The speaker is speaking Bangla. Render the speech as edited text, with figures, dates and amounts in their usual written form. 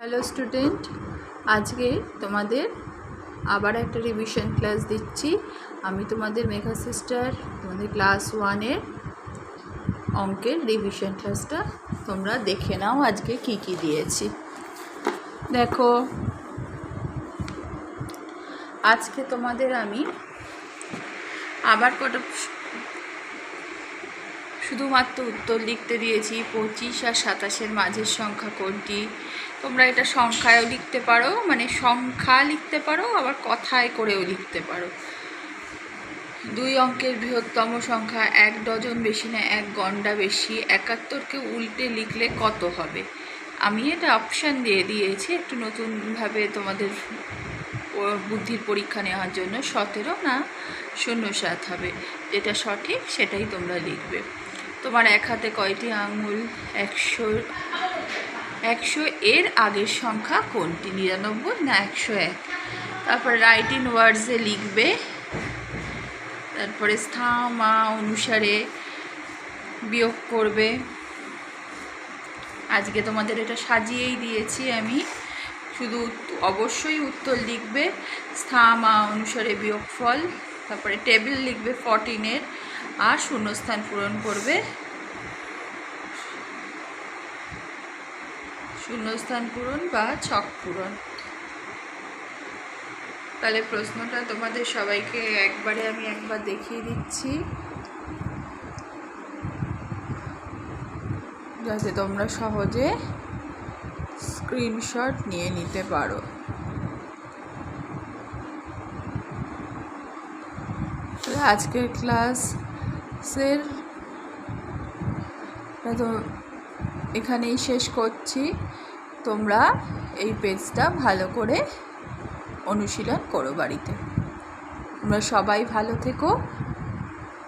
হ্যালো স্টুডেন্ট, আজকে তোমাদের আবার একটা রিভিশন ক্লাস দিচ্ছি। আমি তোমাদের মেঘা সিস্টার, তোমাদের ক্লাস 1-এর অঙ্কের রিভিশন ক্লাসটা তোমরা দেখে নাও। আজকে কি কি দিয়েছি দেখো। আজকে তোমাদের আমি আবার কটা শুধুমাত্র উত্তর লিখতে দিয়েছি। 25 আর 27-এর মাঝের সংখ্যা কোনটি? তোমরা এটা সংখ্যায়ও লিখতে পারো, মানে সংখ্যা লিখতে পারো, আবার কথায় করেও লিখতে পারো। 2 অঙ্কের বৃহত্তম সংখ্যা 1 ডজন বেশি না 1 গন্ডা বেশি? 71কে উল্টে লিখলে কত হবে? আমি এটা অপশান দিয়ে দিয়েছি একটু নতুনভাবে তোমাদের বুদ্ধির পরীক্ষা নেওয়ার জন্য। 17 না 07 হবে, যেটা সঠিক সেটাই তোমরা লিখবে। তোমার এক হাতে কয়টি আঙুল? 100 এর আগের সংখ্যা কোনটি? 99 না 101? তারপর রাইট ইন ওয়ার্ডসে লিখবে, তারপরে স্থান অনুসারে বিয়োগ করবে। আজকে তোমাদের এটা সাজিয়েই দিয়েছি আমি, শুধু অবশ্যই উত্তর লিখবে, স্থান অনুসারে বিয়োগফল, তারপরে টেবিল লিখবে 14-এর, আর শূন্যস্থান পূরণ করবে। শূন্যস্থান পূরণ বা ছক পূরণ। তাহলে প্রশ্নটা তোমাদের সবাইকে আমি একবার দেখিয়ে দিচ্ছি, যাতে তোমরা সহজে স্ক্রিনশট নিয়ে নিতে পারো। আজকের ক্লাসের তো এখানেই শেষ করছি। তোমরা এই পেজটা ভালো করে অনুশীলন করো বাড়িতে। তোমরা সবাই ভালো থেকো,